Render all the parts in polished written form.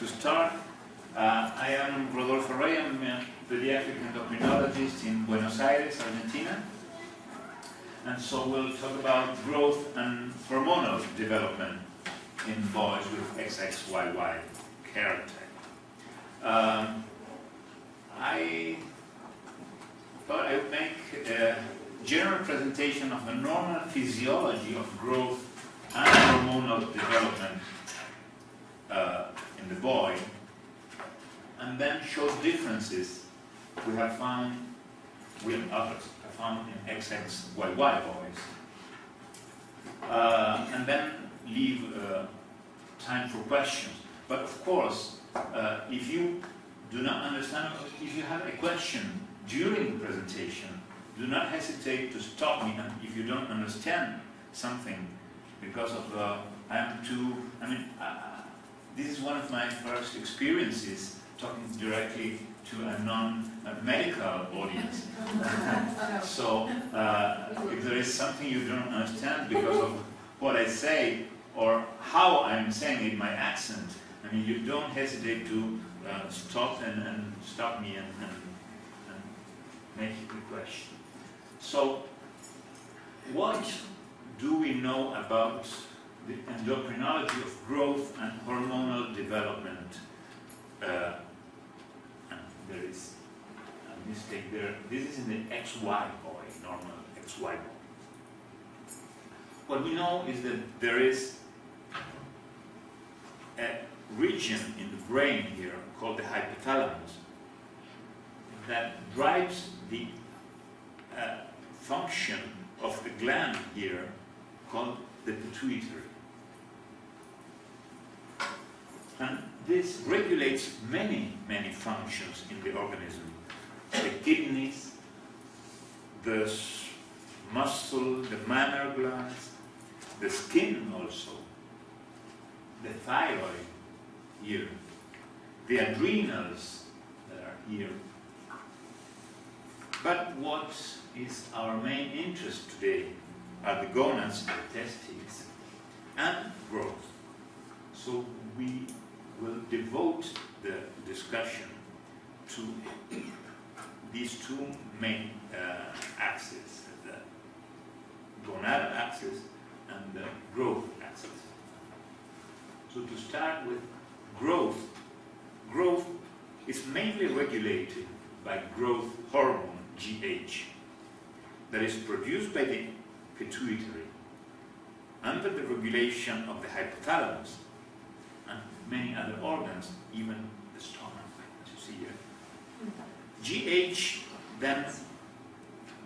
To start, I am Rodolfo Rey. I'm a pediatric endocrinologist in Buenos Aires, Argentina. And so we'll talk about growth and hormonal development in boys with XXYY karyotype. I thought I would make a general presentation of the normal physiology of growth and hormonal development in the boy, and then show differences we have found, we and others have found in XXYY boys, and then leave time for questions. But of course, if you do not understand, if you have a question during the presentation, do not hesitate to stop me, and if you don't understand something because of this is one of my first experiences talking directly to a non-medical audience. So if there is something you don't understand because of what I say or how I'm saying it, my accent, I mean, you don't hesitate to stop and stop me and make a question. So what do we know about the endocrinology of growth and hormonal development? There is a mistake there. This is in the XY boy, normal XY boy. What we know is that there is a region in the brain here called the hypothalamus that drives the function of the gland here called the pituitary. And this regulates many, many functions in the organism. The kidneys, the muscle, the mammary glands, the skin also, the thyroid here, the adrenals that are here. But what is our main interest today are the gonads, the testes, and growth. So we will devote the discussion to these two main axes, the gonadal axis and the growth axis. So to start with growth, growth is mainly regulated by growth hormone, GH, that is produced by the pituitary under the regulation of the hypothalamus and many other organs, even the stomach, as you see here. GH then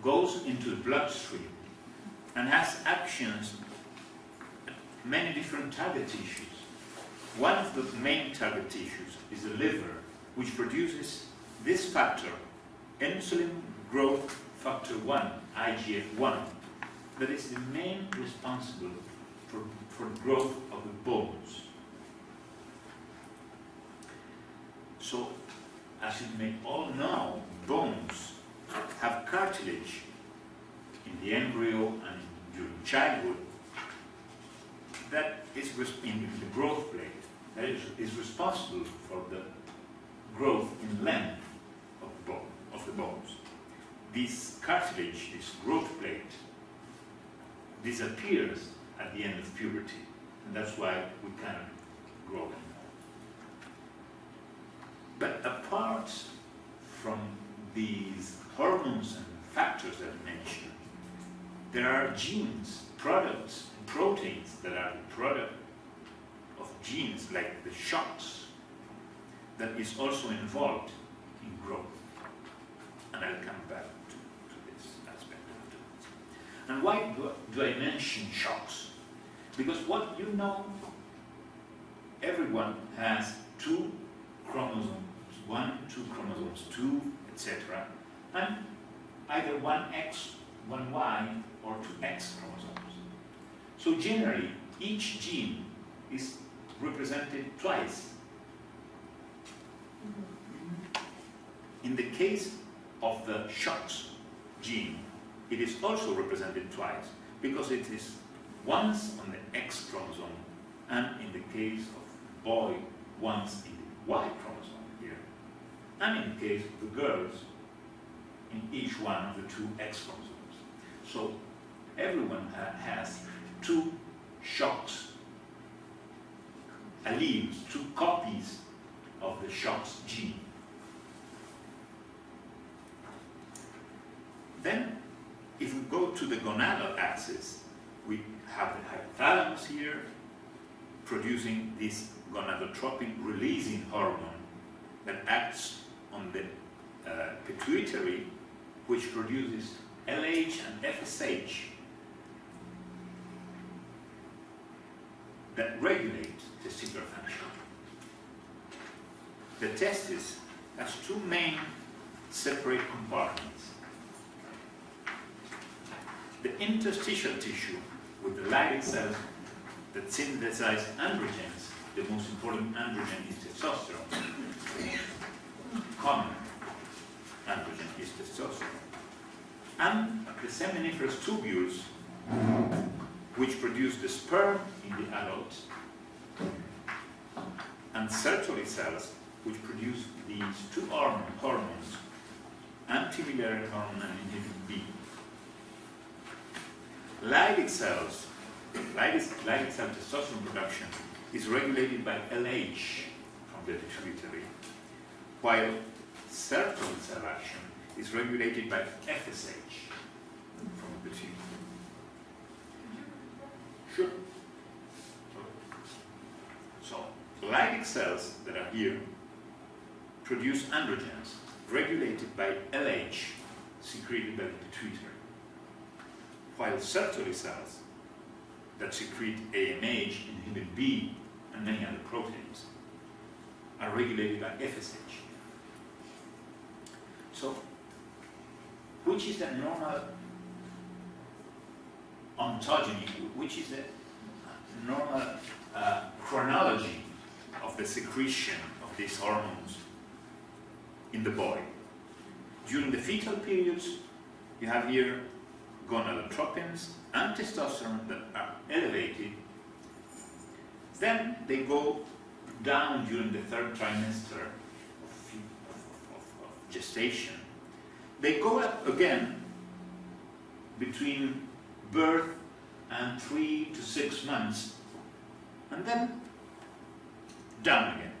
goes into the bloodstream and has actions at many different target tissues. One of the main target tissues is the liver, which produces this factor, insulin growth factor 1, IGF-1, that is the main responsible for the growth of the bones. So, as you may all know, bones have cartilage in the embryo and during childhood that is in the growth plate, that is responsible for the growth in length of the bones. This cartilage, this growth plate, disappears at the end of puberty, and that's why we cannot grow anymore. But apart from these hormones and factors that I mentioned, there are genes, products, and proteins that are the product of genes, like the shocks, that is also involved in growth. And I'll come back to this aspect afterwards. And why do I mention shocks? Because what you know, everyone has two chromosomes, 1, 2 chromosomes, 2, etc. And either 1X, 1Y, or 2X chromosomes. So generally, each gene is represented twice. In the case of the shocks gene, it is also represented twice, because it is once on the X chromosome, and in the case of boy, once in the Y chromosome here, and in the case of the girls, in each one of the two X chromosomes. So everyone has two shocks, alleles, two copies of the shocks gene. Then, if we go to the gonadal axis, we have the hypothalamus here, producing this gonadotropin releasing hormone that acts on the pituitary, which produces LH and FSH that regulate testicular function. The testis has two main separate compartments. The interstitial tissue with the Leydig cells that synthesize androgens. The most important androgen is testosterone. Common androgen is testosterone. And the seminiferous tubules, which produce the sperm in the adult, and Sertoli cells, which produce these two hormones, anti-biliary hormone and inhibin B. Leydig cells, Leydig cell testosterone production is regulated by LH from the pituitary, while Sertoli cell action is regulated by FSH from the pituitary. Sure. So, Leydig cells that are here produce androgens regulated by LH secreted by the pituitary, while Sertoli cells that secrete AMH, inhibin B, and many other proteins are regulated by FSH. So, which is the normal ontogeny, which is the normal chronology of the secretion of these hormones in the body? During the fetal periods, you have here gonadotropins and testosterone that are elevated. Then they go down during the third trimester of gestation. They go up again between birth and 3 to 6 months, and then down again.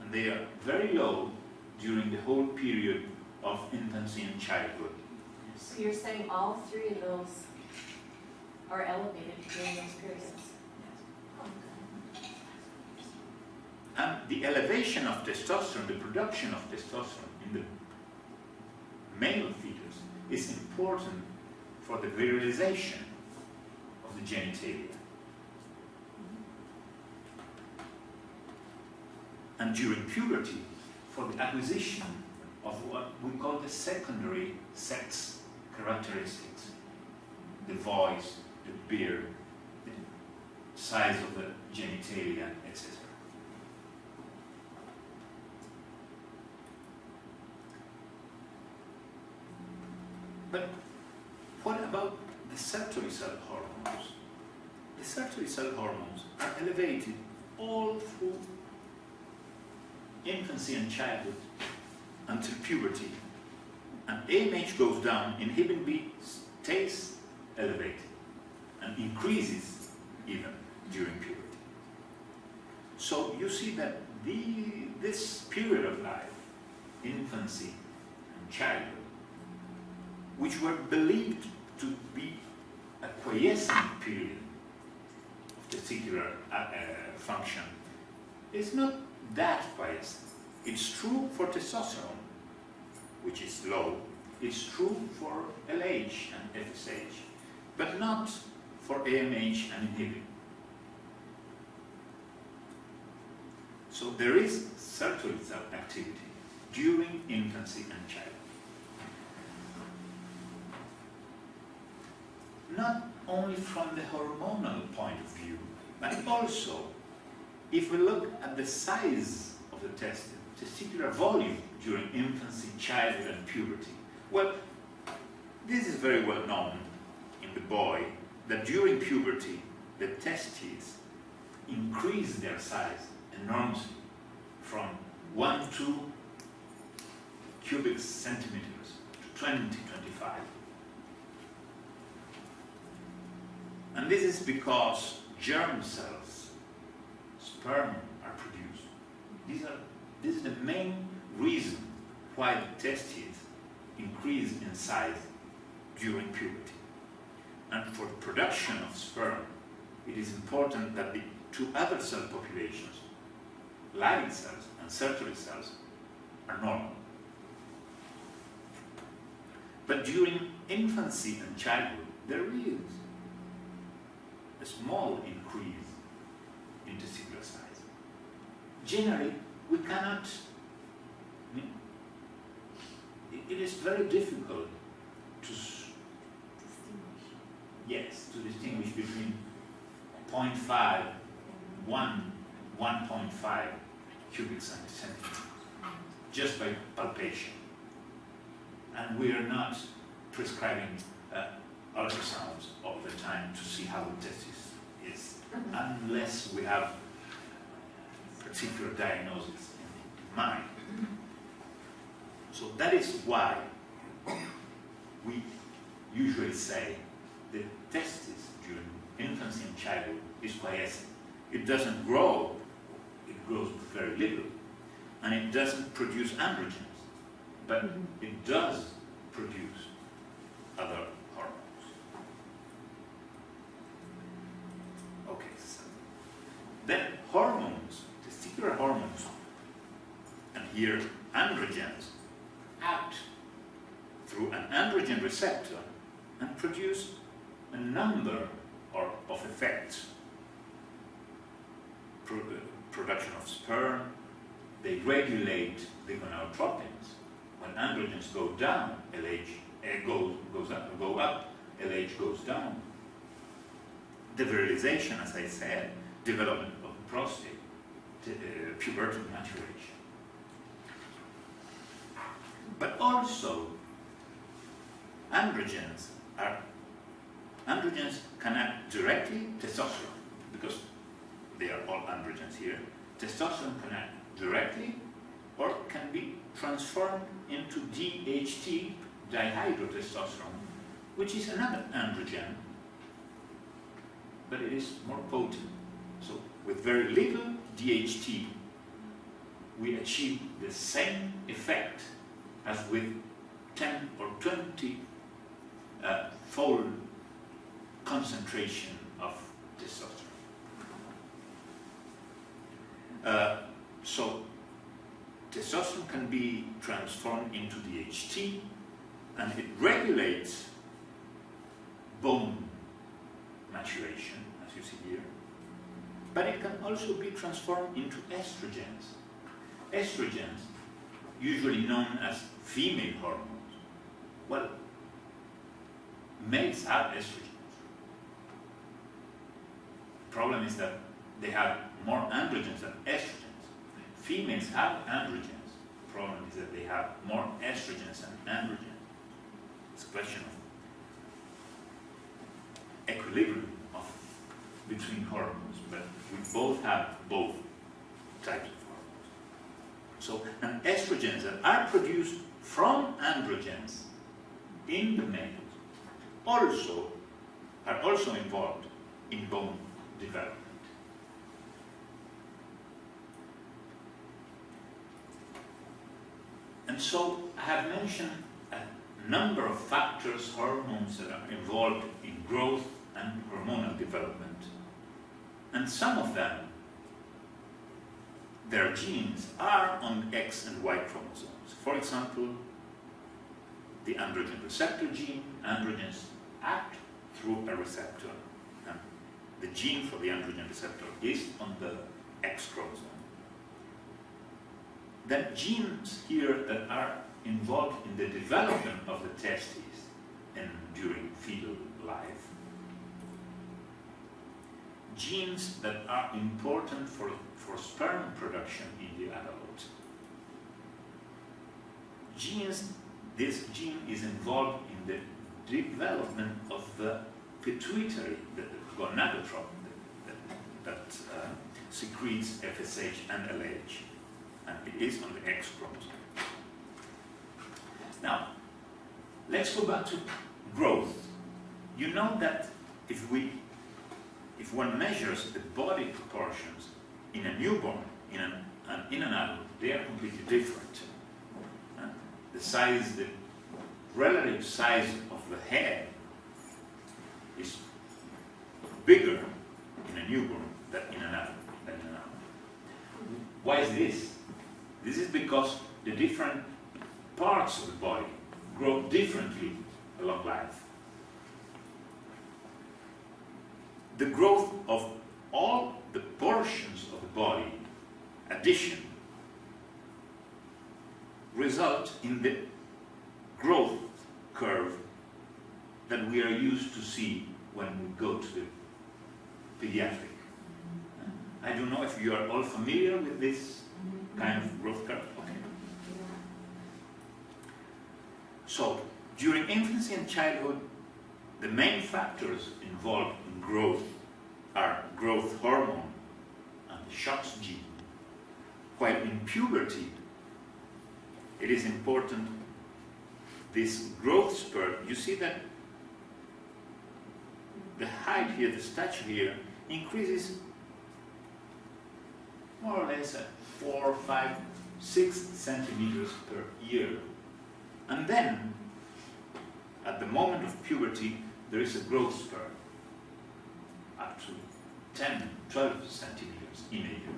And they are very low during the whole period of infancy and childhood. So you're saying all three of those are elevated during those periods? And the elevation of testosterone, the production of testosterone in the male fetus is important for the virilization of the genitalia. And during puberty, for the acquisition of what we call the secondary sex characteristics, the voice, the beard, the size of the genitalia, etc. But what about the Sertoli cell hormones? The Sertoli cell hormones are elevated all through infancy and childhood until puberty. And AMH goes down, inhibin B stays elevated and increases even during puberty. So you see that this period of life, infancy and childhood, which were believed to be a quiescent period of testicular function, is not that quiescent. It's true for testosterone, which is low. It's true for LH and FSH, but not for AMH and inhibin. So there is Sertoli cell activity during infancy and childhood. Not only from the hormonal point of view, but also if we look at the size of the testicular volume during infancy, childhood, and puberty. Well, this is very well known in the boy that during puberty the testes increase their size enormously from 1-2 cubic centimeters to 20-25. And this is because germ cells, sperm, are produced. This is the main reason why the testes increase in size during puberty. And for the production of sperm, it is important that the two other cell populations, Leydig cells and Sertoli cells, are normal. But during infancy and childhood, there is a small increase in testicular size. Generally, we cannot, it is very difficult to distinguish between 0.5, 1.5 cubic centimeters, just by palpation. And we are not prescribing ultrasounds all the time to see how the testis is, unless we have particular diagnosis in mind. So that is why we usually say the testis during infancy and childhood is quiescent. It doesn't grow, it grows very little, and it doesn't produce androgens, but it does produce other hormones. Okay, so then hormones, testicular hormones, and here androgens, act through an androgen receptor and produce a number of effects. Production of sperm, they regulate the gonadotropins. When androgens go down, LH goes up, LH goes down. The virilization, as I said, development of the prostate, pubertal maturation. But also, androgens can act directly, testosterone, because they are all androgens here. Testosterone can act directly or can be transformed into DHT, dihydrotestosterone, which is another androgen, but it is more potent. So with very little DHT, we achieve the same effect as with 10 or 20 fold concentration of testosterone. So testosterone can be transformed into DHT, and it regulates bone maturation, as you see here. But it can also be transformed into estrogens. Estrogens, usually known as female hormones. Well, males have estrogens. The problem is that they have more androgens than estrogens. Females have androgens. The problem is that they have more estrogens than androgens. It's a question of equilibrium between hormones, but we both have both types of hormones. So, and estrogens that are produced from androgens in the males are also involved in bone development. And so I have mentioned a number of factors, hormones that are involved in growth and hormonal development. And some of them, their genes are on X and Y chromosomes. For example, the androgen receptor gene, androgens act through a receptor. And the gene for the androgen receptor is on the X chromosome. Then genes here that are involved in the development of the testes and during fetal life. Genes that are important for sperm production in the adult. This gene is involved in the development of the pituitary, the gonadotropin that secretes FSH and LH. and it is on the X chromosome. Now, let's go back to growth. You know that if one measures the body proportions in a newborn, in an adult, they are completely different. The size, the relative size of the head is bigger in a newborn than in an adult. Why is this? This is because the different parts of the body grow differently along life. The growth of all the portions of the body, addition, result in the growth curve that we are used to see when we go to the pediatric. I don't know if you are all familiar with this kind of growth curve. Okay. So, during infancy and childhood, the main factors involved in growth are growth hormone and the SHOX gene, while in puberty, it is important, this growth spurt, you see that the height here, the stature here, increases more or less at 4, 5, 6 centimeters per year. And then, at the moment of puberty, there is a growth spurt up to 10, 12 centimeters in a year.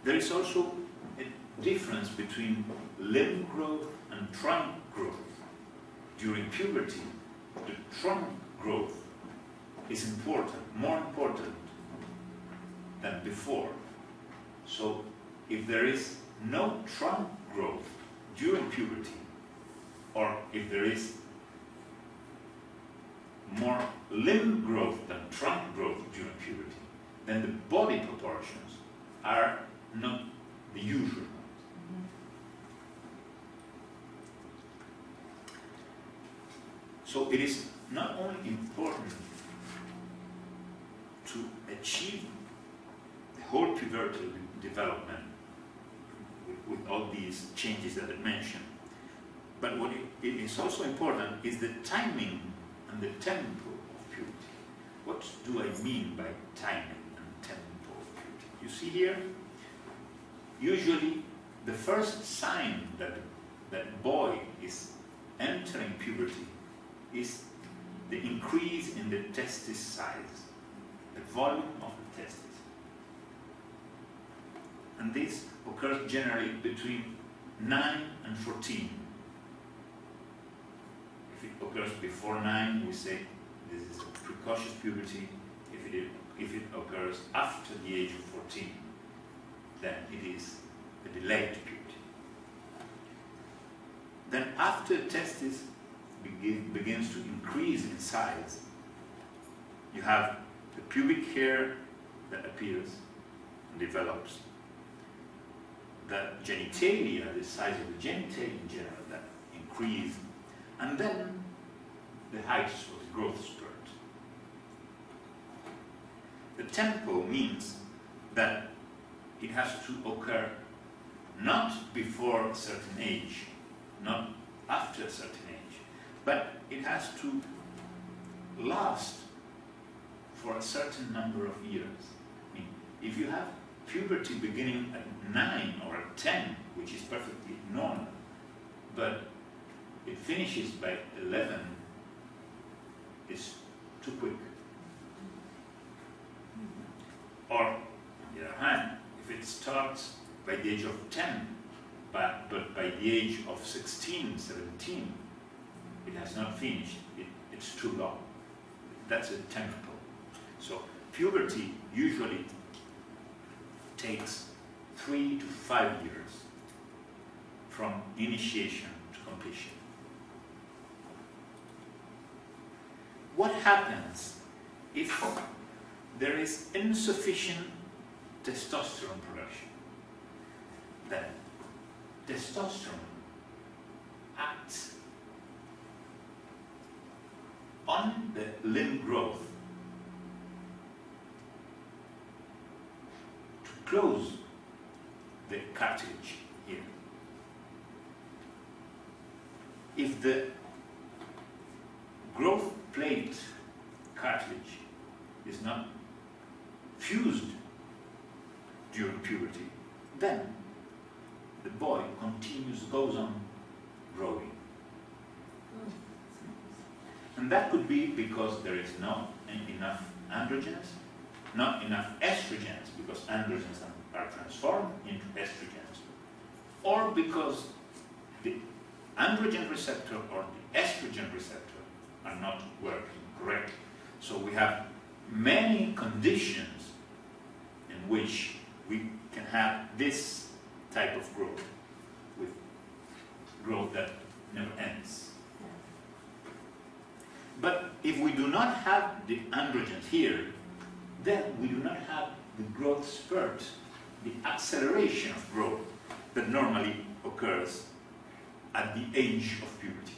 There is also a difference between limb growth and trunk growth. During puberty, the trunk growth is important, more important than before. So if there is no trunk growth during puberty, or if there is more limb growth than trunk growth during puberty, then the body proportions are not the usual ones. So it is not only important to achieve the whole pubertal development with all these changes that I mentioned, but what it is also important is the timing and the tempo of puberty. What do I mean by timing and tempo of puberty? You see here, usually the first sign that that boy is entering puberty is the increase in the testis size, the volume of the testis. And this occurs generally between 9 and 14. If it occurs before 9, we say this is a precocious puberty. If it occurs after the age of 14, then it is a delayed puberty. Then after the testis begins to increase in size, you have the pubic hair that appears and develops, the genitalia, the size of the genitalia in general, that increase, and then the height of the growth spurt. The tempo means that it has to occur not before a certain age, not after a certain age, but it has to last for a certain number of years. I mean, if you have puberty beginning at 9 or at 10, which is perfectly normal, but it finishes by 11, it's too quick. Or, on the other hand, if it starts by the age of 10, but by the age of 16, 17, it has not finished, it's too long. That's a tempo. So puberty usually takes 3 to 5 years from initiation to completion. What happens if there is insufficient testosterone production? Then testosterone acts on the limb growth to close the cartilage here. If the growth plate cartilage is not fused during puberty, then the boy goes on growing. And that could be because there is not enough androgens, not enough estrogens, because androgens are transformed into estrogens, or because the androgen receptor or the estrogen receptor are not working correctly. So we have many conditions in which we can have this type of growth, with growth that never ends. But if we do not have the androgens here, then we do not have the growth spurt, the acceleration of growth that normally occurs at the age of puberty.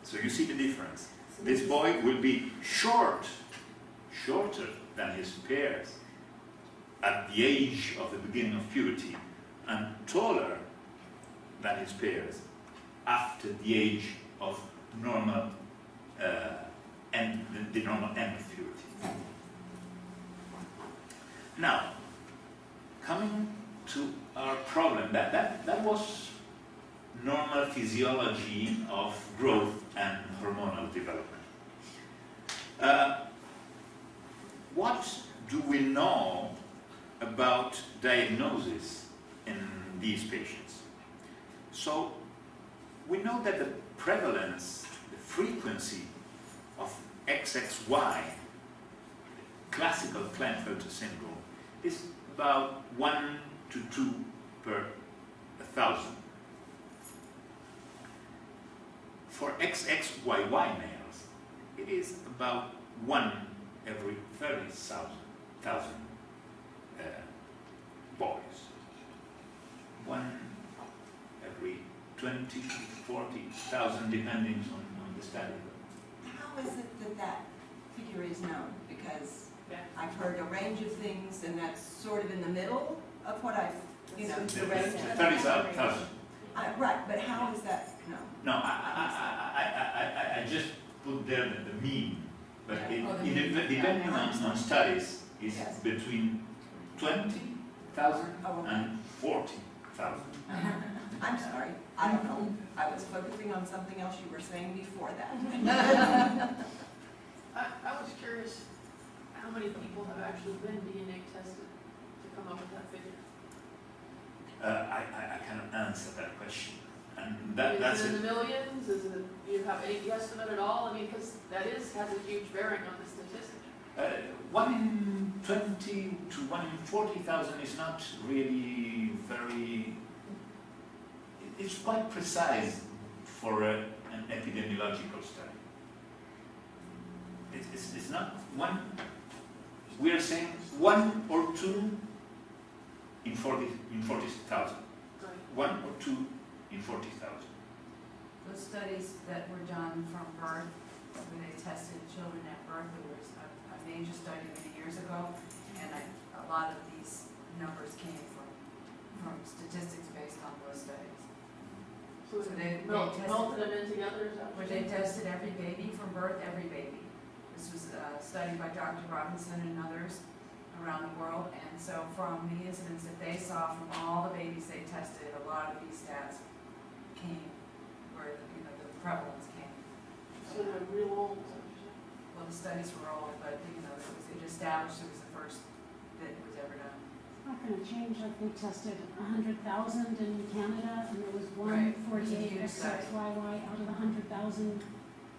So you see the difference. This boy will be shorter than his peers at the age of the beginning of puberty, and taller than his peers after the age of normal the normal end of puberty. Now, coming to our problem, that was normal physiology of growth and hormonal development. What do we know about diagnosis in these patients? So we know that the prevalence, the frequency of XXY, classical Klinefelter syndrome, is about 1 to 2 per 1,000. For XXYY males, it is about 1 every 30,000 boys. 1 every 20 to 40,000, depending on the study. How is it that figure is known? Because I've heard a range of things, and that's sort of in the middle of what I've, The 30,000. Right, but how is that known? No, I just put there the mean, but depending on studies, is between 20,000 and 40,000. I'm sorry, I don't know. I was focusing on something else you were saying before that. I was curious, how many people have actually been DNA tested to come up with that figure? I cannot answer that question. And Is it in the millions? Is it, do you have any guesstimate at all? I mean, because that has a huge bearing on the statistic. 1 in 20 to 1 in 40,000 is not really very... It's quite precise for an epidemiological study. It's not one... We are saying 1 or 2 in 40,000. Right. 1 or 2 in 40,000. Those studies that were done from birth, when they tested children at birth, there was a major study many years ago, and a lot of these numbers came from statistics based on those studies. So they melted them in together? Is that Where they tested every baby from birth, every baby. This was studied by Dr. Robinson and others around the world, and so from the incidents that they saw from all the babies they tested, a lot of these stats came where the prevalence came. So they're real old? Well, the studies were old, but it established it was the first that was ever done. Not going to change. Like we tested 100,000 in Canada, and there was Right. 148 XXYY out of the 100,000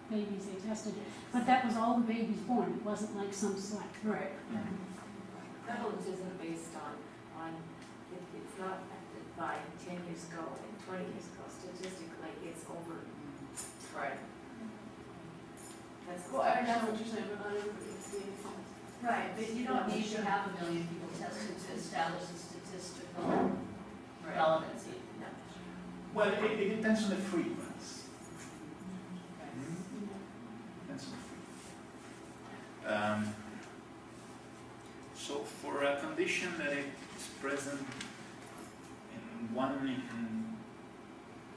babies they tested. But that was all the babies born. It wasn't like some select group. Right. Prevalence isn't based on it's not affected by 10 years ago and 20 years ago. Statistically, it's over. Right. That's Well, I understand what you're saying, but not everybody can see anything. Right, but you don't need to have 1 million people tested to establish a statistical relevancy. No. Well, it depends on the frequency. Depends on the frequency. So for a condition present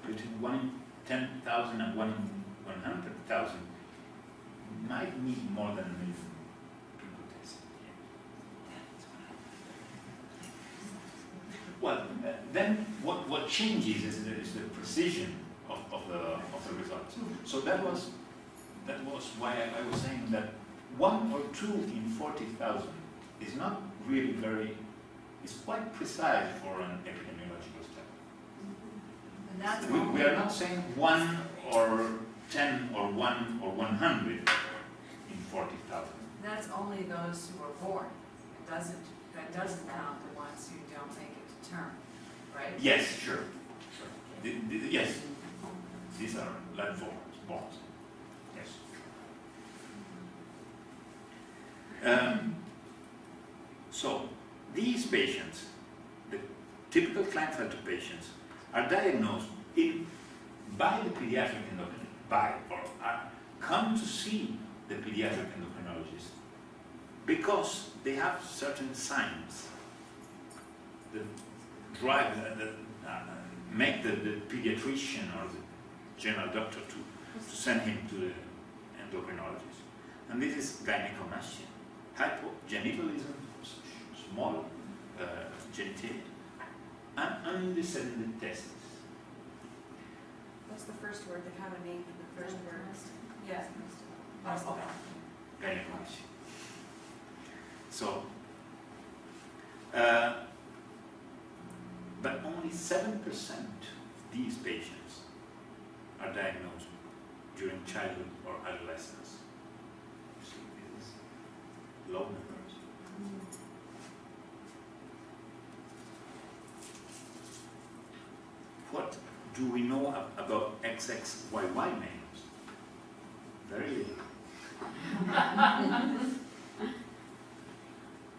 between 1 in 10,000 and 1 in 100,000 might need more than 1 million people tested. Well, then what changes is the precision of the results. So that was why I was saying that 1 or 2 in 40,000 is not really very, it's quite precise for an epidemiological study. And that's We are not saying 1 or 10 or 1 or 100 in 40,000. That's only those who are born. That doesn't count the ones who don't make it to term, right? Yes, sure. Yes, these are landforms, bonds. Yes. So these patients, the typical Klinefelter patients, are diagnosed by the pediatric endocrinologist, come to see the pediatric endocrinologist because they have certain signs that drive, make the pediatrician or the general doctor to send him to the endocrinologist. And this is gynecomastia, hypogenitalism, small genitalia, and undescended testes. What's the first word, the common name for the first word? Yes. Gynecomastia. So, but only 7% of these patients are diagnosed during childhood or adolescence. You see, this is low numbers. What do we know about XXYY males? Very little.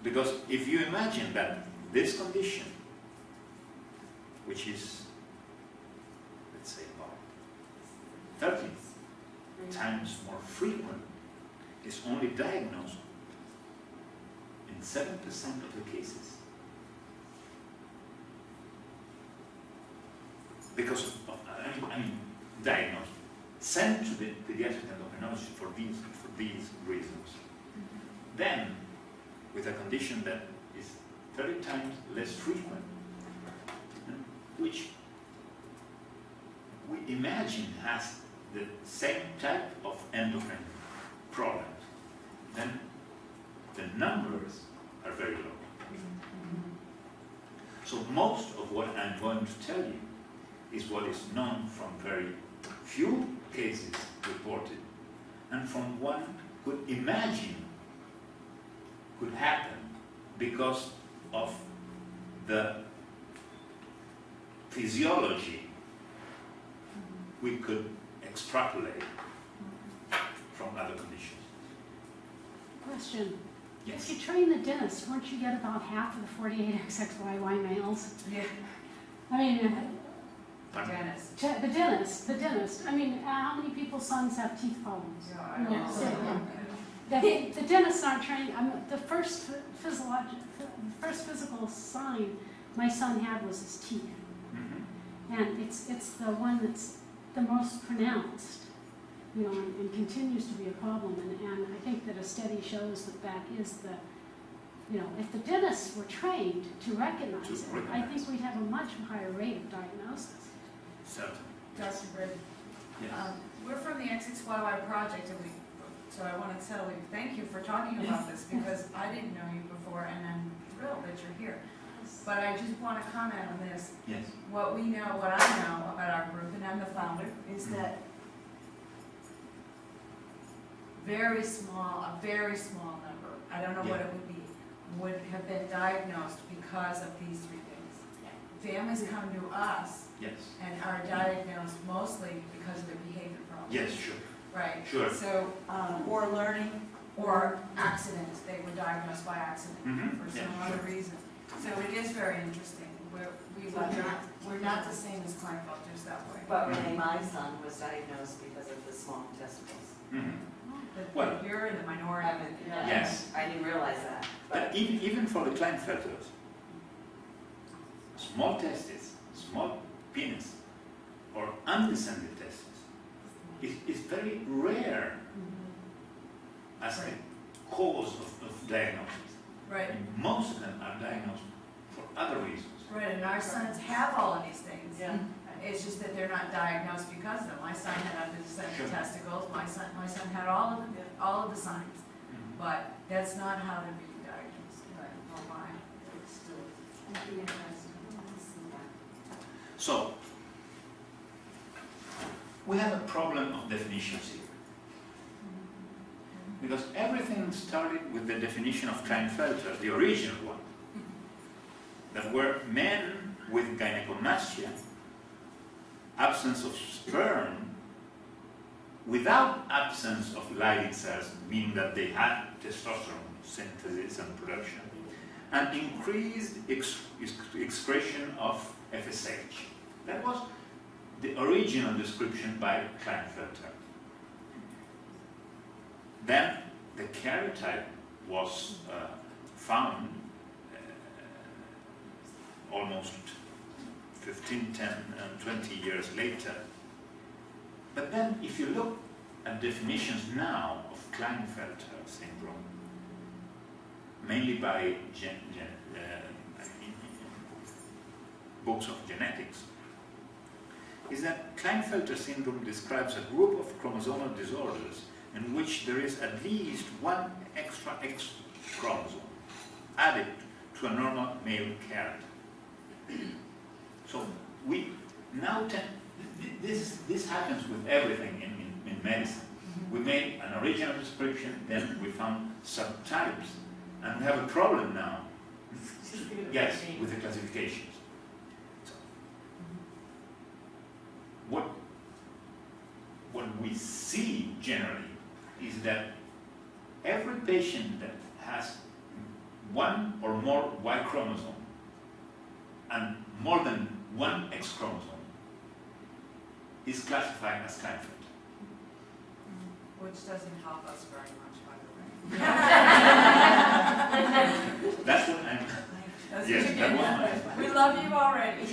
Because if you imagine that this condition, which is, let's say, about 30 times more frequent, is only diagnosed in 7% of the cases. Because of, diagnosed, sent to the pediatric endocrinologist for these reasons. Then, with a condition that is 30 times less frequent, which we imagine has the same type of endocrine problems, then the numbers are very low. So most of what I'm going to tell you is what is known from very few cases reported, and from one could imagine could happen because of the physiology we could extrapolate from other conditions. Question. Yes. If you train the dentist, won't you get about half of the 48 XXYY males? Yeah. I mean, Dentist. the dentist. I mean, how many people's sons have teeth problems? Yeah, I You know, know. so, the dentists aren't trained. The first physical sign my son had was his teeth, and it's the one that's the most pronounced, you know, and continues to be a problem. And I think that a study shows that is the, you know, if the dentists were trained to recognize it, I think we'd have a much higher rate of diagnosis. Certainly. Dr. Britton. Yes. We're from the XXYY project, and so I want to tell you, thank you for talking about this, because I didn't know you before, and I'm thrilled that you're here. But I just want to comment on this. Yes. What I know about our group, and I'm the founder, is that a very small number, I don't know what it would be, would have been diagnosed because of these three things. Families come to us Yes. and are diagnosed mostly because of their behavior problems. Yes, sure. Right. Sure. So, Or learning. or accidents, they were diagnosed by accident for some Yeah, other sure. reason. So it is very interesting. We're not the same as Klinefelters that way. But Renee, my son was diagnosed because of the small testicles. But Well- you're in the minority. I mean, Yes. I didn't realize that. But even for the Klinefelters, small testes, small penis, or undescended testes is very rare as a cause of diagnosis. Right. And most of them are diagnosed for other reasons. Right, and our sons have all of these things. Yeah. It's just that they're not diagnosed because of them. My son had undescended Sure. testicles, my son had all of the signs, but that's not how they're being diagnosed. Or why. It's still. I'd be interested to see that. So, we have a problem of definitions here. Because everything started with the definition of Klinefelter, the original one, that were men with gynecomastia, absence of sperm, without absence of Leydig cells, meaning that they had testosterone synthesis and production, and increased excretion of FSH. That was the original description by Klinefelter. Then the karyotype was found almost 15, 10, and 20 years later. But then if you look at definitions now of Klinefelter syndrome, mainly by books of genetics, is that Klinefelter syndrome describes a group of chromosomal disorders in which there is at least one extra X chromosome added to a normal male character. So we now tend, this happens with everything in medicine. We made an original description, then we found subtypes, and we have a problem now. Yes, with the classifications. So, what we see generally is that every patient that has one or more Y chromosome and more than one X chromosome is classified as Klinefelter. Which doesn't help us very much, by the way. That's what I'm. That's Yes, what that you're was getting at. my. We love you already.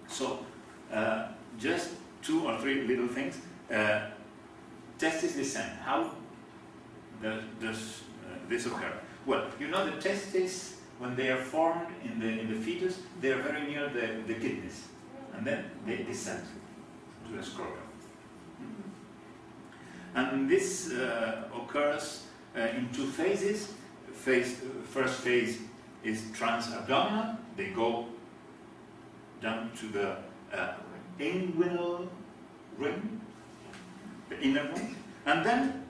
So, just 2 or 3 little things. Testis descent. How does this occur? Well, you know the testes, when they are formed in the fetus, they are very near the kidneys, and then they descend to the scrotum. And this occurs in 2 phases. First phase is transabdominal. They go down to the inguinal ring, the inner one, and then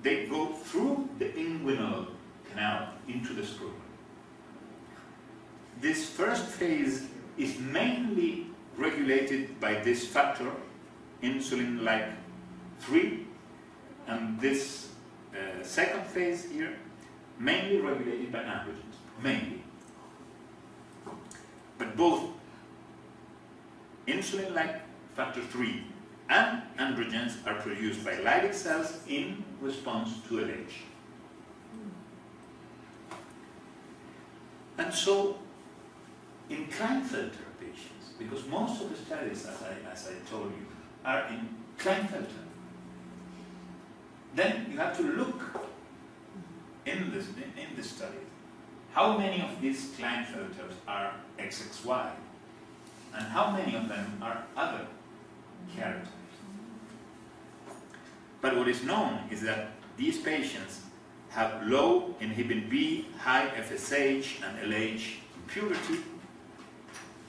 they go through the inguinal canal into the scrotum. This first phase is mainly regulated by this factor, insulin-like 3, and this second phase here, mainly regulated by androgens, mainly. But both insulin-like factor 3 and androgens are produced by Leydig cells in response to LH. And so, in Klinefelter patients, because most of the studies, as I told you, are in Klinefelter, then you have to look in this study how many of these Klinefelters are XXY and how many of them are other karyotypes. But what is known is that these patients have low inhibin B, high FSH and LH in puberty,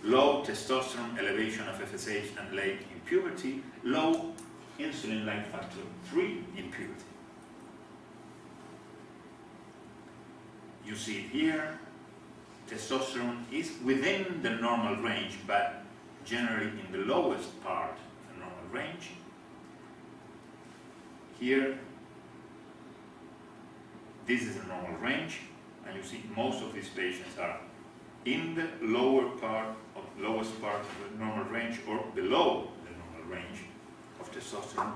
low testosterone elevation of FSH and LH in puberty, low insulin-like factor 3 in puberty. You see it here, testosterone is within the normal range, but generally in the lowest part of the normal range. Here, this is a normal range, and you see most of these patients are in the lowest part of the normal range or below the normal range of testosterone.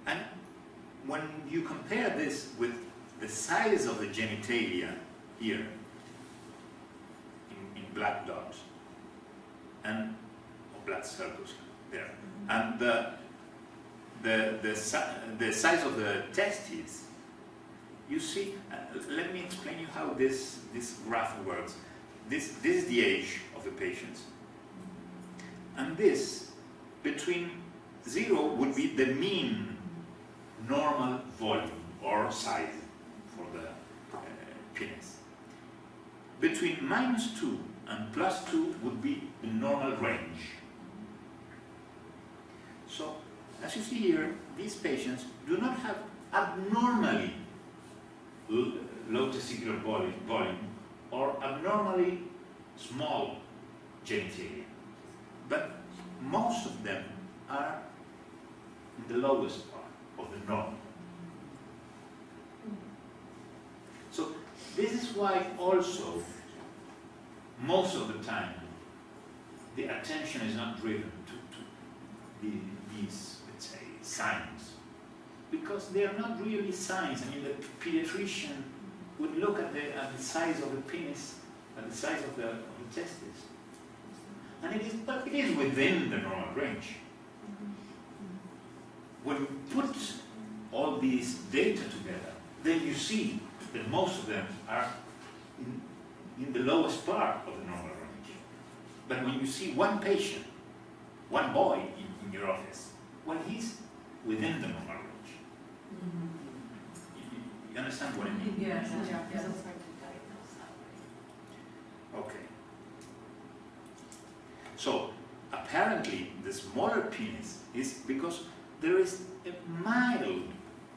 And when you compare this with the size of the genitalia here, in black dots, and or black circles there, and the size of the testes, you see, let me explain you how this graph works. This is the age of the patients, and this, between 0 would be the mean normal volume or size for the penis. Between -2 and +2 would be the normal range. So, as you see here, these patients do not have abnormally low testicular volume or abnormally small genitalia, but most of them are in the lowest part of the normal. So this is why also most of the time the attention is not driven to these, let's say, signs, because they are not really signs. I mean, the pediatrician would look at the size of the penis, at the size of the testes, and but it is within the normal range. When you put all these data together, then you see that most of them are in the lowest part of the normal range. But when you see one patient, one boy in your office, well, he's within the normal range. You understand what I mean? Yes, It's yes. hard to diagnose that way. Okay. So, apparently, the smaller penis is because there is a mild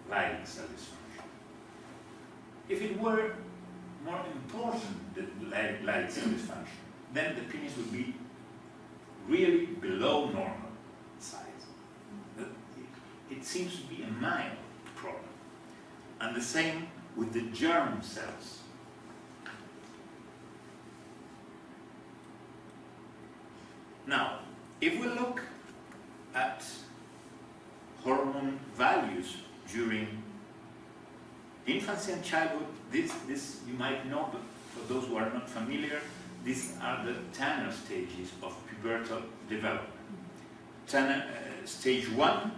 Leydig cell dysfunction. If it were more important, the Leydig cell dysfunction, then the penis would be really below normal size. But it seems to be a mild problem. And the same with the germ cells. Now, if we look at hormone values during infancy and childhood, this you might know, but for those who are not familiar, these are the Tanner stages of pubertal development. Stage 1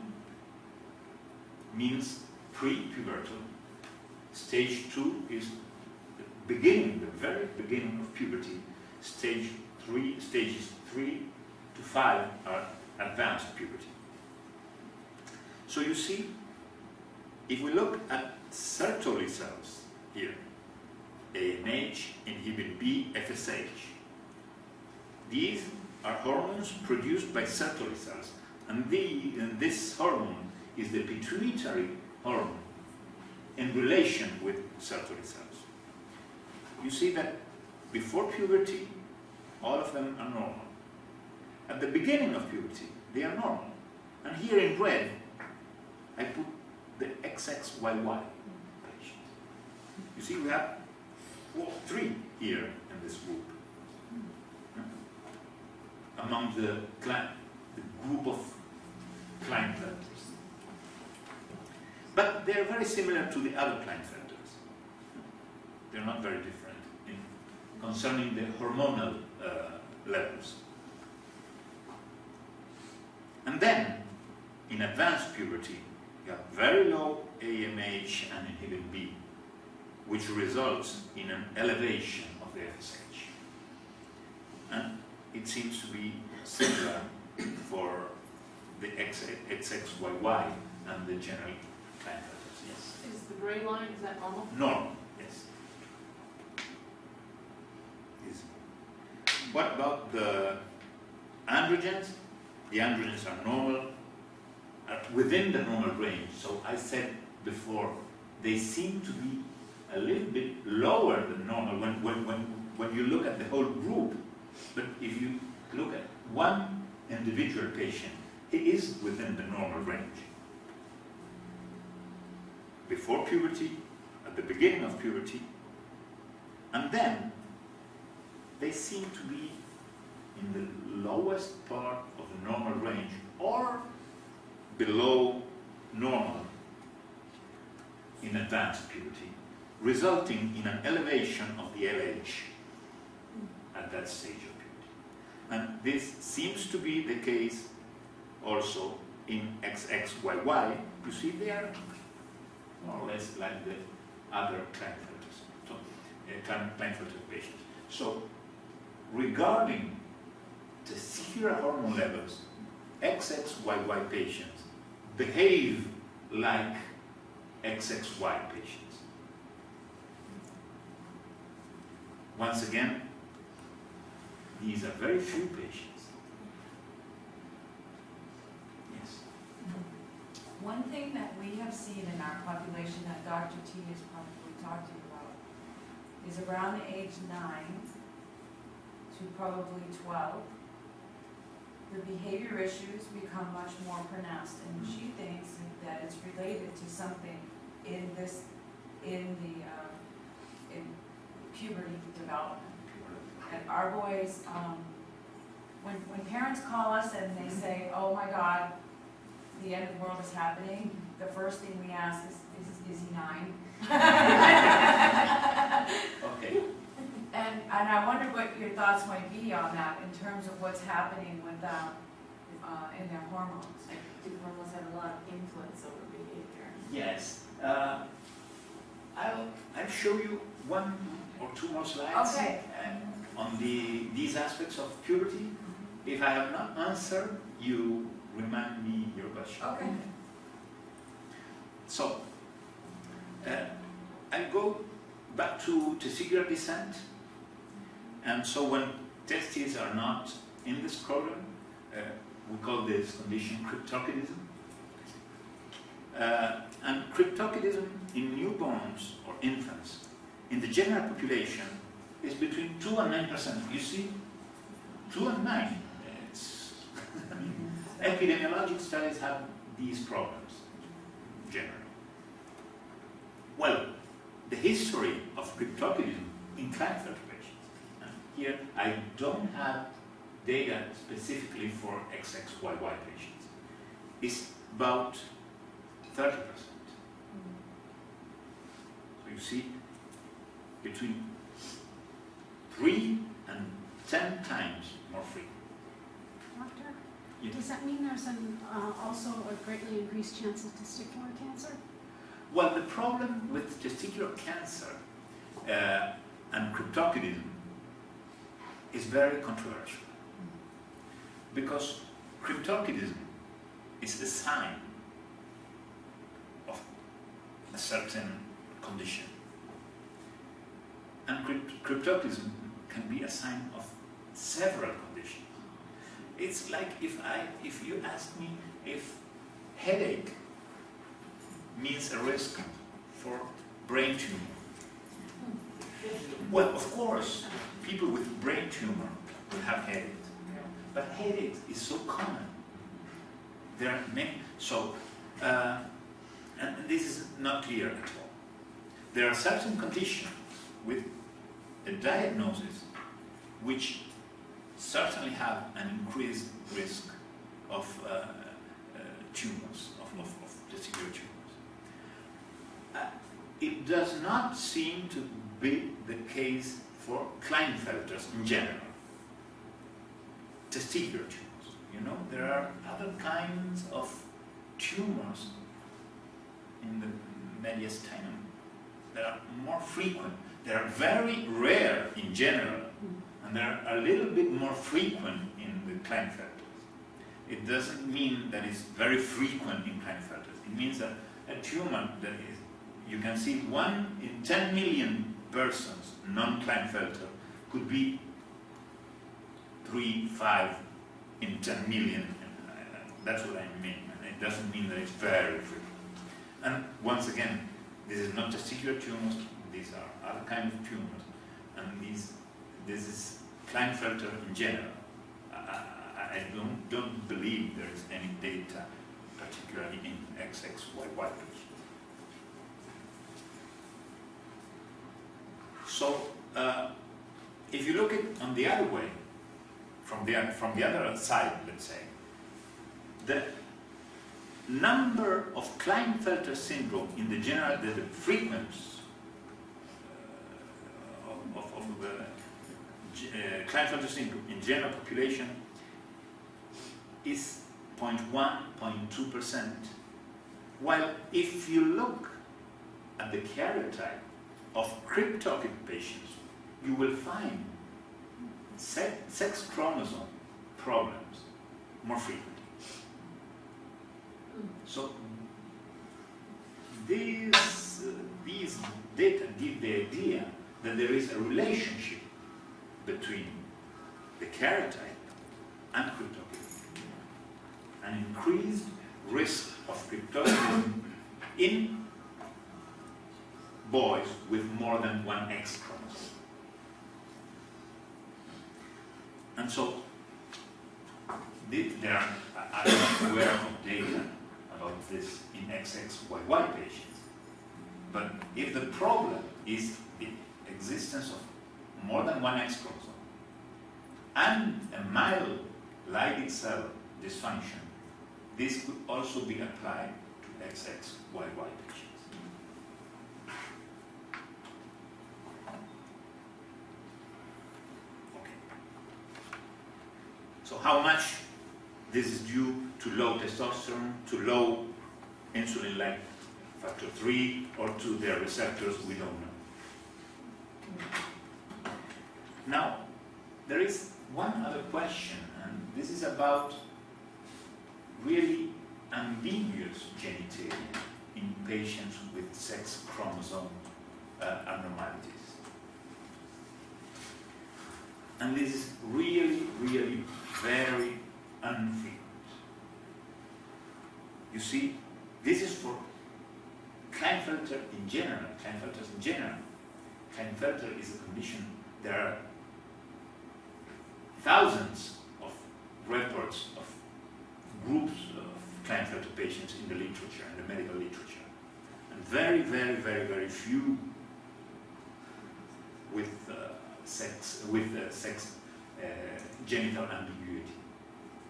means pre-pubertal. Stage 2 is the beginning, the very beginning of puberty. Stages 3 to 5 are advanced puberty. So you see, if we look at Sertoli cells here, AMH, inhibin B, FSH, these are hormones produced by Sertoli cells, and this hormone is the pituitary hormone in relation with Sertoli cells. You see that before puberty, all of them are normal. At the beginning of puberty, they are normal. And here in red, I put the XXYY patient. You see, we have 3 here in this group. Among the group of Klinefelters. But they're very similar to the other Klinefelters. They're not very different concerning the hormonal levels. And then, in advanced puberty, you have very low AMH and inhibin B, which results in an elevation of the FSH. And it seems to be similar for the XXYY and the general Klinefelters, yes. Is the gray line, is that normal? Normal, yes. What about the androgens? The androgens are normal, within the normal range. So I said before, they seem to be a little bit lower than normal when you look at the whole group. But if you look at one individual patient, he is within the normal range. Before puberty, at the beginning of puberty, and then they seem to be in the lowest part of the normal range or below normal in advanced puberty, resulting in an elevation of the LH at that stage of puberty. And this seems to be the case also in XXYY. You see they are more or less like the other Klinefelters, so, Klinefelter patients. So regarding testicular hormone levels, XXYY patients behave like XXY patients. Once again, these are very few patients. Yes. One thing that we have seen in our population that Dr. T has probably talked to you about is around the age 9 to probably 12, the behavior issues become much more pronounced, and she thinks that it's related to something in puberty development. And our boys, when parents call us and they say, "Oh my God, the end of the world is happening," the first thing we ask is he 9? Okay. And I wonder what your thoughts might be on that in terms of what's happening with in their hormones. Do hormones have a lot of influence over behavior? Yes. I'll show you one or two more slides on these aspects of puberty. If I have not answered, you remind me your question. Okay. So, I'll go back to testicular descent. And so when testes are not in the scrotum, we call this condition cryptorchidism. And cryptorchidism in newborns or infants, in the general population, is between 2 and 9%. You see? 2 and 9. It's epidemiologic studies have these problems, generally. Well, the history of cryptorchidism in Klinefelter patients. Here, I don't have data specifically for XXYY patients. It's about 30%. So you see, between 3 and 10 times more frequent. Doctor, Yes. does that mean there's also a greatly increased chance of testicular cancer? Well, the problem with testicular cancer and cryptorchidism is very controversial. Because cryptorchidism is a sign of a certain condition. And cryptorchidism can be a sign of several conditions. It's like if you ask me if headache means a risk for brain tumor. Well, of course, people with brain tumor will have headache. But headache is so common. There are many, and this is not clear at all. There are certain conditions with a diagnosis which certainly have an increased risk of tumors, of testicular tumors. It does not seem to be the case for Klinefelters in general. Testicular tumors. You know, there are other kinds of tumors in the mediastinum that are more frequent. They are very rare in general, and they're a little bit more frequent in the Klinefelters. It doesn't mean that it's very frequent in Klinefelters. It means that a tumor that is, you can see 1 in 10 million persons, non-Klinefelter, could be 3, 5 in 10 million. That's what I mean. And it doesn't mean that it's very frequent. And once again, this is not testicular tumors. These are other kinds of tumors. And this is Klinefelter in general. I don't believe there is any data, particularly in XXYY patients. So, if you look at it on the other way, from the other side, let's say, the number of Klinefelter syndrome in the general, the frequent of Klinefelter syndrome in general population is 0.1, 0.2%. While if you look at the karyotype of cryptorchid patients, you will find sex chromosome problems more frequently. So these data give the idea that there is a relationship between the karyotype and cryptorchidism, an increased risk of cryptorchidism in boys with more than one X chromosome. And so I'm not aware of data about this in XXYY patients, but if the problem is the existence of more than one X chromosome and a mild Leydig cell dysfunction, this could also be applied to XXYY patients. Okay. So how much this is due to low testosterone, to low insulin-like factor 3, or to their receptors, we don't know. Now, there is one other question, and this is about really ambiguous genitalia in patients with sex chromosome abnormalities. And this is really, really very infrequent. You see, this is for Klinefelter in general, Klinefelters in general. Klinefelter is a condition. There are thousands of reports of groups of Klinefelter patients in the literature, in the medical literature, and very, very, very, very few with genital ambiguity,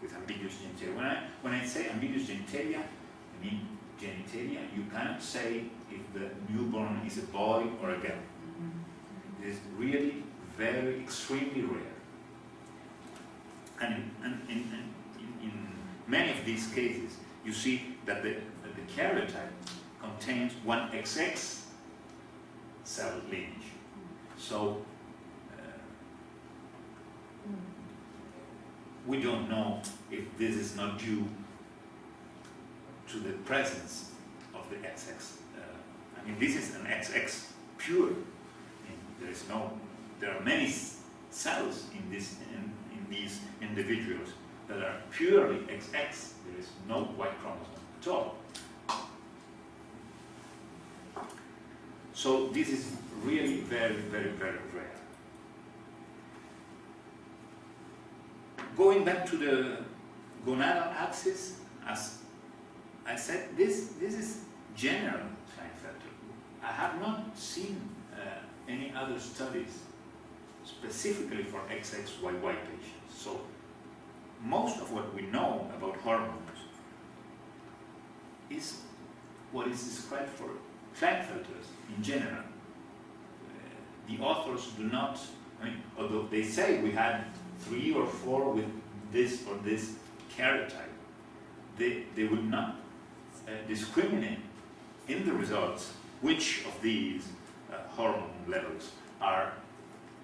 with ambiguous genitalia. When I say ambiguous genitalia, I mean genitalia. You cannot say if the newborn is a boy or a girl. It is really very extremely rare. And in many of these cases, you see that the karyotype contains one XX cell lineage. So we don't know if this is not due to the presence of the XX. I mean, this is an XX pure. There are many cells in these individuals that are purely XX. There is no Y chromosome at all. So this is really very, very, very rare. Going back to the gonadal axis, as I said, this is general Klinefelter. I have not seen any other studies specifically for XXYY patients. So most of what we know about hormones is what is described for Klinefelters in general. The authors do not, although they say we had 3 or 4 with this or this karyotype, they would not discriminate in the results which of these hormone levels are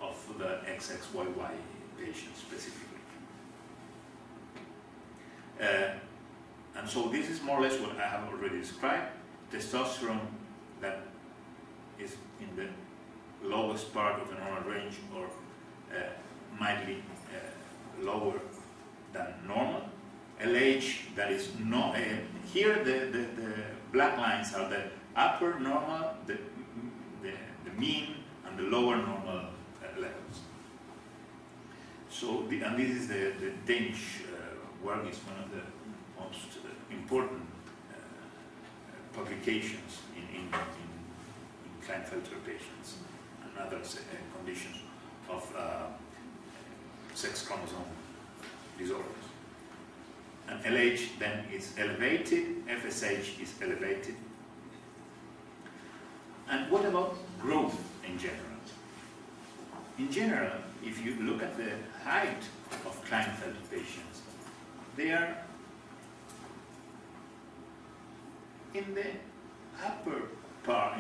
of the XXYY patients specifically. And so this is more or less what I have already described. Testosterone that is in the lowest part of the normal range or mildly lower than normal. LH that is not, here the black lines are the upper normal, the mean, and the lower normal levels. So, and this is the Danish work, is one of the most important publications in Klinefelter patients and other conditions of sex chromosome disorders. and LH then is elevated, FSH is elevated. And what about growth in general? In general, if you look at the height of Klinefelter patients, they are in the upper part,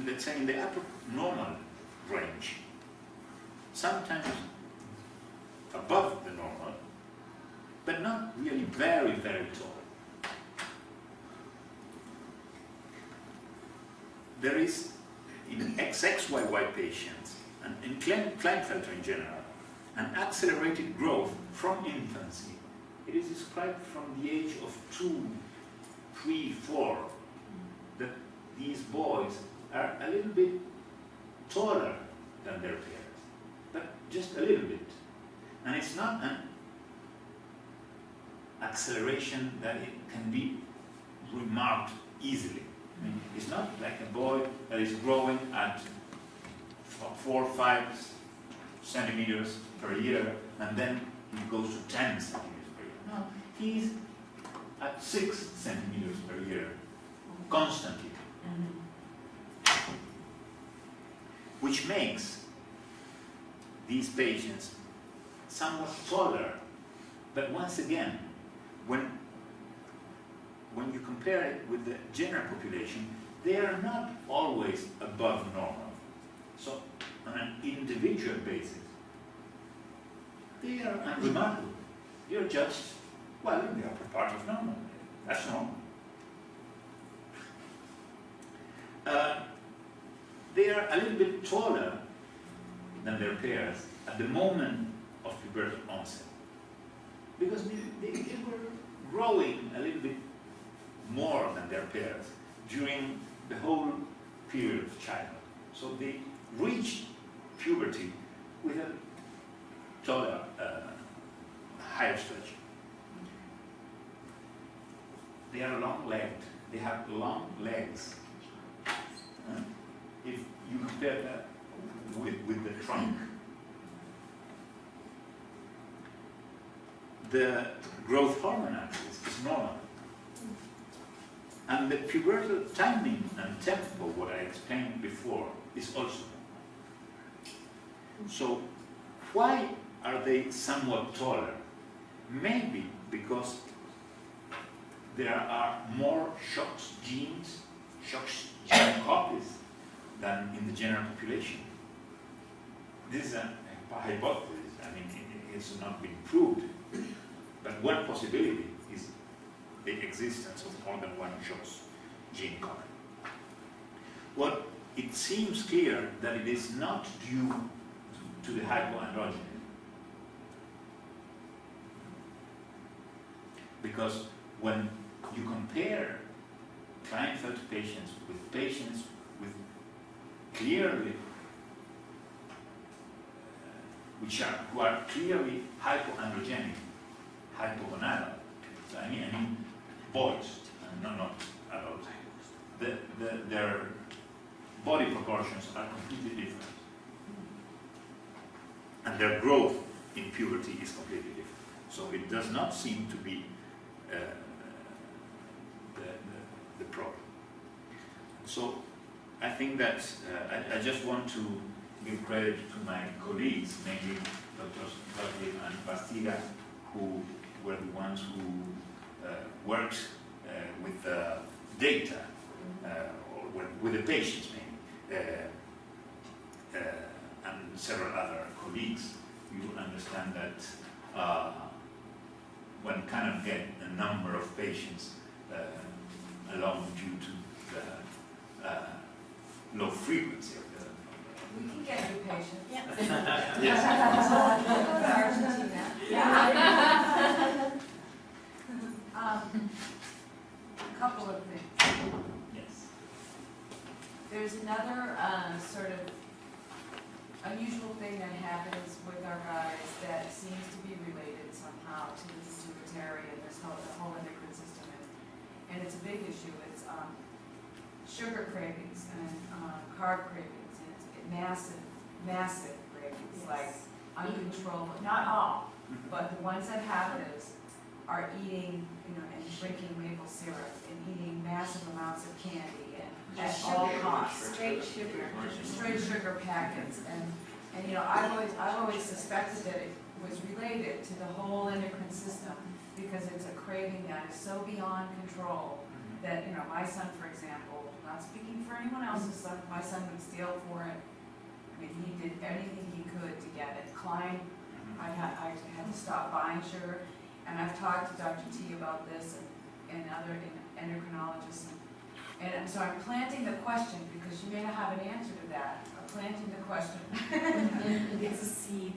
let's say in the upper normal range, sometimes above the normal, but not really very, very tall. There is, in XXYY patients, and in Klinefelter in general, an accelerated growth from infancy. It is described from the age of 2, 3, 4, that these boys are a little bit taller than their peers, but just a little bit. And it's not an acceleration that it can be remarked easily. I mean, it's not like a boy that is growing at 4 or 5 centimeters per year and then he goes to 10 centimeters per year. No, he's at 6 centimeters per year constantly. Which makes these patients somewhat taller. But once again, when you compare it with the general population, they are not always above normal. So on an individual basis, they are unremarkable. You're just, well, in the upper part of normal. That's normal. They are a little bit taller than their peers at the moment of pubertal onset, because they were growing a little bit more than their peers during the whole period of childhood. So they reached puberty with a taller, higher stretch. They are long-legged. They have long legs. If you compare that with the trunk. The growth hormone axis is normal. And the pubertal timing and tempo, what I explained before, is also normal. So why are they somewhat taller? Maybe because there are more Shox genes, Shox gene copies than in the general population. This is a hypothesis. I mean, it's not been proved. But one possibility is the existence of more than one Shox gene copy. Well, it seems clear that it is not due to the hypoandrogenism. Because when you compare Klinefelter patients with clearly, who are clearly hypoandrogenic, hypogonadal, I mean boys, not adults. Their body proportions are completely different. And their growth in puberty is completely different. So it does not seem to be the problem. So I think that I just want to give credit to my colleagues, mainly Drs. Rodolfo and Bastiga, who were the ones who worked with data, or with the patients mainly, and several other colleagues. You understand that one cannot get a number of patients alone due to the low frequency of the. We can get you patients. Yes. Go to Argentina. Yeah. A couple of things. Yes. There's another sort of unusual thing that happens with our guys that seems to be related somehow to this pituitary and this whole, the whole endocrine system, and it's a big issue. It's sugar cravings and carb cravings, and it's massive cravings, like uncontrollable. Not all, but the ones that have this are eating, you know, and drinking maple syrup and eating massive amounts of candy and at all costs. Straight sugar. Straight sugar packets, and you know, I've always suspected that it was related to the whole endocrine system, because it's a craving that is so beyond control that, you know, my son, for example, not speaking for anyone else's son, my son would steal for it. I mean, he did anything he could to get it. Klein, I had to stop buying sugar, and I've talked to Dr. T about this and other endocrinologists. And so I'm planting the question, because you may not have an answer to that. I'm planting the question. It's a seed.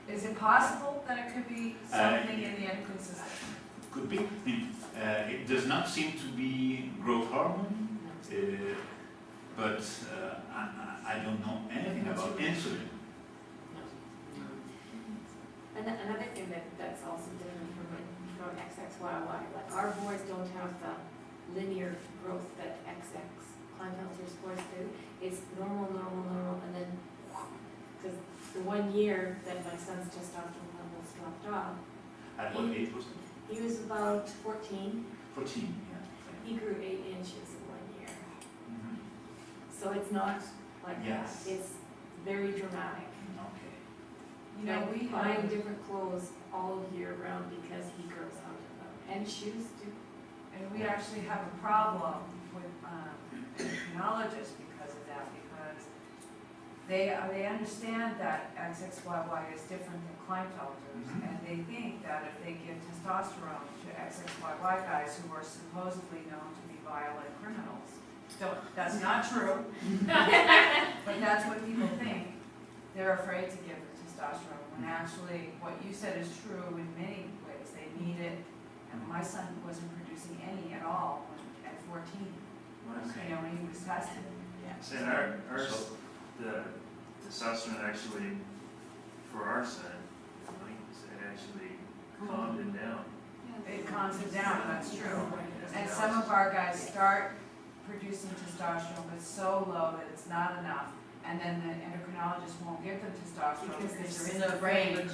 Is it possible that it could be something in the endocrine system? Could be. It does not seem to be growth hormone, but I don't know anything about insulin. And another thing that's also different from XXYY, like our boys don't have the linear growth that XX Klinefelter boys do. It's normal, and then, because the 1 year that my son's testosterone levels dropped off. At what age was it? He was about 14. 14, yeah. He grew 8 inches in 1 year. So it's not like that. It's very dramatic. Okay. You know, we buying different clothes all year round because he grows out of them, and shoes too. And we actually have a problem with endocrinologists because of that, because they understand that XXYY is different than Klinefelters, and they think that if they give testosterone to XXYY guys who are supposedly known to be violent criminals, that's not true, but that's what people think. They're afraid to give the testosterone, when actually what you said is true in many ways. They need it, and my son wasn't producing any at all at 14. You know, when he was tested. So the testosterone actually, for our son, it actually calmed him down. It calms him down, that's true. And some of our guys start producing testosterone, but so low that it's not enough. And then the endocrinologist won't give them testosterone because they're in the range.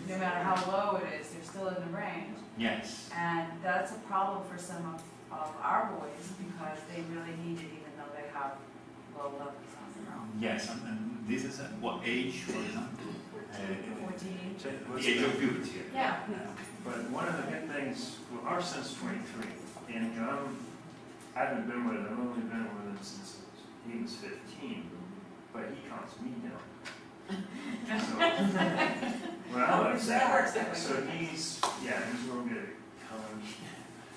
No matter how low it is, they're still in the range. Yes. And that's a problem for some of our boys, because they really need it even though they have low levels on their own. Yes, and this is at what age, for example? 14. The age of puberty. Yeah. But one of the good things, well, our son's 23, and you know, I haven't been with him, I've only been with him since he was 15, but he calms me down. So, well, I like that. So he's real good at calming.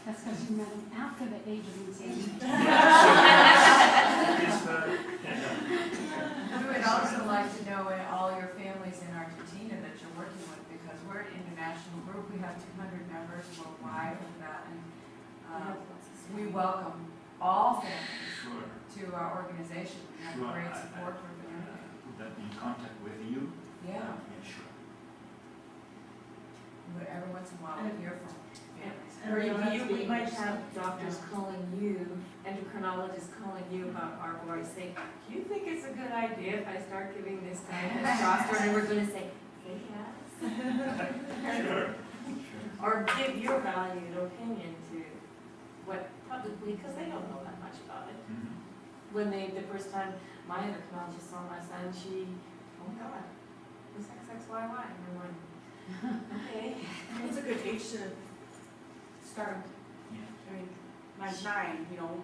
That's because you met him after the age of insanity. We would also like to know all your families in Argentina that you're working with, because we're an international group. We have 200 members worldwide of that, and we welcome all families to our organization. We have great support for them. Put that in contact with you. Yeah. Sure. But every once in a while we hear from families. Or we might have doctors calling you, endocrinologists calling you about our boys, saying, do you think it's a good idea if I start giving this kind of testosterone? And we're going to say, yes. Sure. Or give your valued opinion to what publicly, because they don't know that much about it. When the first time my endocrinologist saw my son, oh my God, it's XXYY. And we're going, okay. What's a good age to start? Yeah. I mean, mine's 9, you know,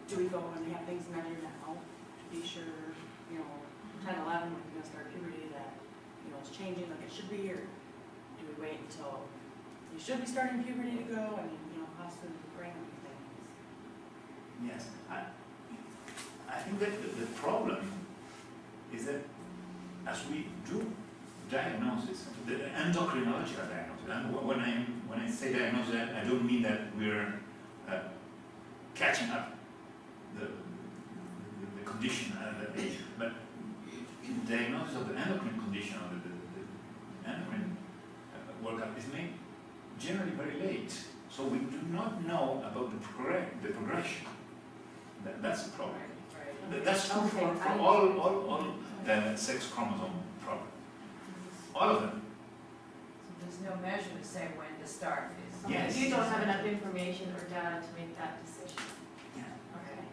do we go and have things measured now to be sure, you know, 10, 11, when you're gonna start puberty, that, you know, it's changing like it should be, or do we wait until you should be starting puberty to go? I mean, you know, how soon the brain things? Yes. I think that the problem is that as we do diagnosis, the endocrinological diagnosis, and when I say diagnosis, I don't mean that we're catching up the condition at that age, but diagnosis of the endocrine condition or the endocrine workup is made generally very late. So we do not know about the progression. That's the problem. That's true for all sex chromosome problems. All of them. So there's no measure to say when to start. Yes. You don't have enough information or data to make that decision. Yeah. Okay.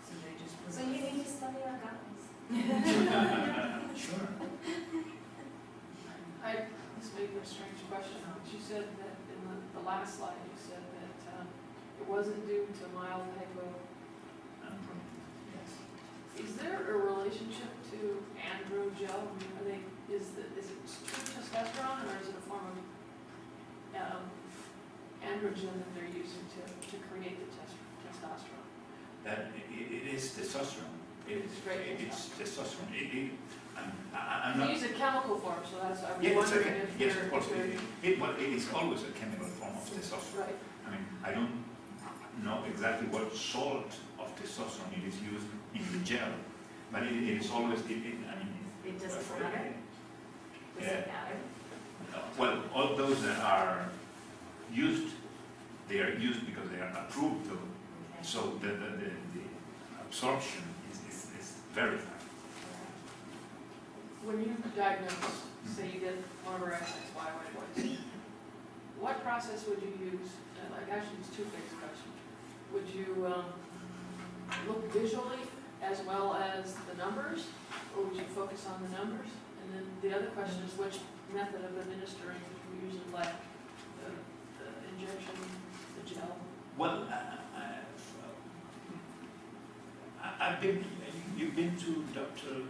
So they just. So you need to study our guys. Sure. This may be a strange question, but you said that in the last slide, you said that it wasn't due to mild hypo. Yes. Is there a relationship to androgen? I mean, is it true testosterone, or is it a form of androgen that they're using to create the testosterone? It is testosterone. It's testosterone. I'm You not. use a chemical form, so that's, I was Yes, wondering if yes, you're. of course. It is always a chemical form of testosterone. Right. I mean, I don't know exactly what sort of testosterone it is used in the gel, but it is always. I mean. It doesn't matter? Does it matter? Well, all those that are used, they are used because they are approved. Okay. So the absorption is very fast. When you diagnose, say you get one of our XXYY boys, what process would you use? Actually, it's two big questions. Would you look visually as well as the numbers, or would you focus on the numbers? And then the other question is, which method of administering would you usually like? The injection, the gel? Well, you've been to Dr.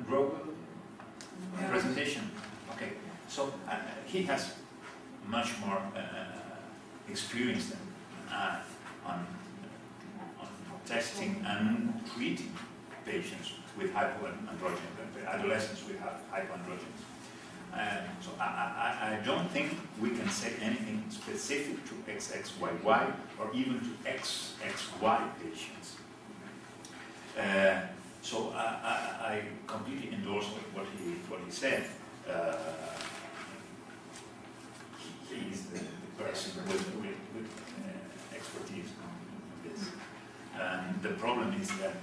Rogel presentation. Okay, so he has much more experience than I on testing and treating patients with hypoandrogen, adolescents with hypoandrogens. So I don't think we can say anything specific to XXYY or even to XXY patients. So I completely endorse what he said. He is the person with expertise on this. And the problem is that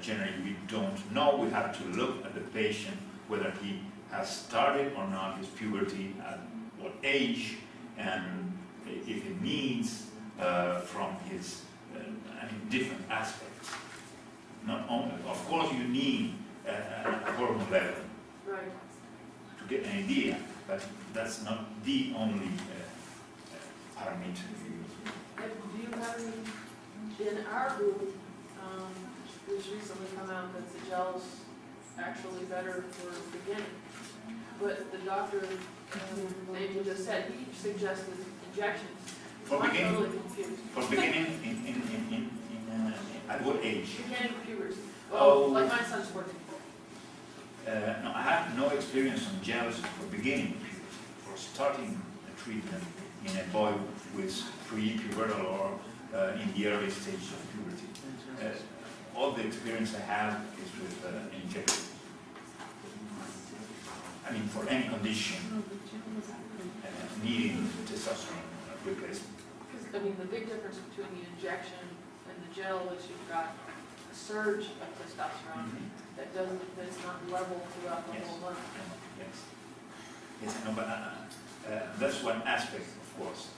generally we don't know. We have to look at the patient, whether he has started or not his puberty, at what age, and if he needs from his different aspects. Not only, of course, you need a hormone level Right. to get an idea, but that's not the only parameter. Do you have any, in our group, there's recently come out that the gel's actually better for beginning, but the doctor, maybe just said, he suggested injections. For I'm beginning? totally confused. For beginning at what age? Beginning puberty. Oh. Like my son's 14. No, I have no experience on gels for beginning puberty, for starting a treatment in a boy with pre-pubertal or in the early stage of puberty. All the experience I have is with injection. I mean, for any condition needing testosterone replacement. I mean, the big difference between the injection and the gel is you've got a surge of testosterone that's not level throughout the whole month. Yes. Yes, I know, but that's one aspect, of course.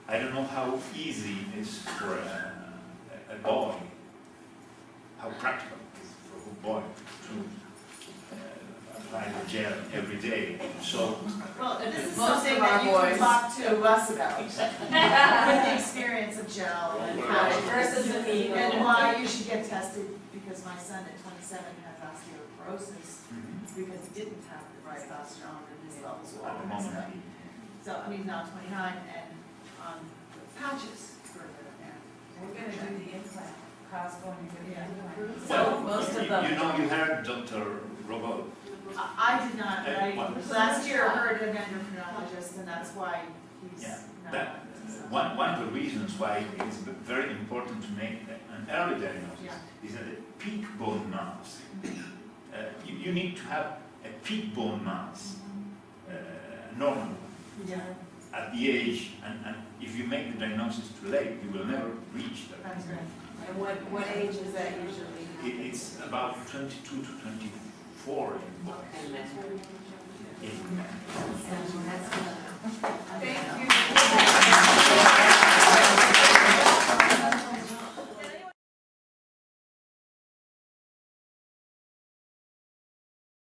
I don't know how easy it is for a boy, how practical it is for a boy to apply the gel every day. So, Well, and this is Most something of our that you can boys talk to us about. With the experience of gel and how it Versus the needle. and why you should get tested, because my son at 27 has osteoporosis because he didn't have the testosterone and his levels were at the all messed up. moment, So, I mean, now 29 and on patches for a bit there. We're gonna do the implant. Carl's going to do the Yeah. implant. well, most of you them. know, you heard Dr. Robot. I did not, but What? last year I heard an endocrinologist, and that's why he's Yeah, not. that one of the reasons why it is very important to make an early diagnosis is that the peak bone mass. You need to have a peak bone mass normal Yeah, at the age, and if you make the diagnosis too late, you will never reach that. that's right. And what age is that usually? It's about 22 to 24 in boys. And then, in. So that's